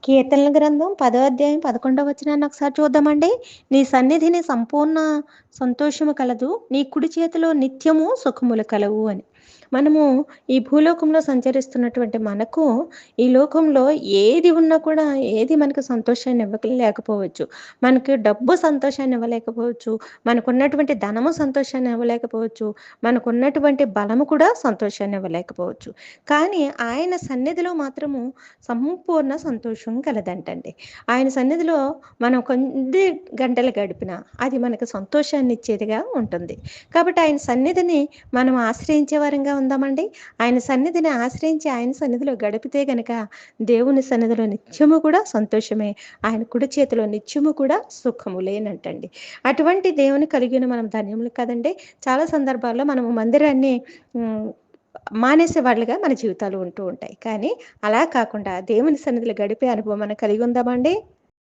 కీర్తనల గ్రంథం 10వ అధ్యాయం 11వ వచనాన్ని ఒకసారి చూద్దామండి. నీ సన్నిధిని సంపూర్ణ సంతోషము కలదు. నీ కుడి చేతిలో నిత్యము సుఖములు కలవు అని. మనము ఈ భూలోకంలో సంచరిస్తున్నటువంటి మనకు ఈ లోకంలో ఏది ఉన్నా కూడా ఏది మనకు సంతోషాన్ని ఇవ్వలేకపోవచ్చు. మనకు డబ్బు సంతోషాన్ని ఇవ్వలేకపోవచ్చు. మనకున్నటువంటి ధనము సంతోషాన్ని ఇవ్వలేకపోవచ్చు. మనకున్నటువంటి బలము కూడా సంతోషాన్ని ఇవ్వలేకపోవచ్చు. కానీ ఆయన సన్నిధిలో మాత్రము సంపూర్ణ సంతోషం కలదంటండి. ఆయన సన్నిధిలో మనం కొద్ది గంటలు గడిపినా అది మనకు సంతోషాన్ని ఇచ్చేదిగా ఉంటుంది. కాబట్టి ఆయన సన్నిధిని మనం ఆశ్రయించే వారంగా ఉందామండి. ఆయన సన్నిధిని ఆశ్రయించి ఆయన సన్నిధిలో గడిపితే గనక దేవుని సన్నిధిలో నిత్యము కూడా సంతోషమే. ఆయన కుడి చేతిలో నిత్యము కూడా సుఖములేనంటండి. అటువంటి దేవుని కలిగిన మనం ధన్యములు కదండీ! చాలా సందర్భాల్లో మనము మందిరాన్ని హ్మ్. మానేసేవాళ్ళుగా మన జీవితాలు ఉంటూ ఉంటాయి. కానీ అలా కాకుండా దేవుని సన్నిధిలో గడిపే అనుభవం మనం కలిగి ఉందామండి?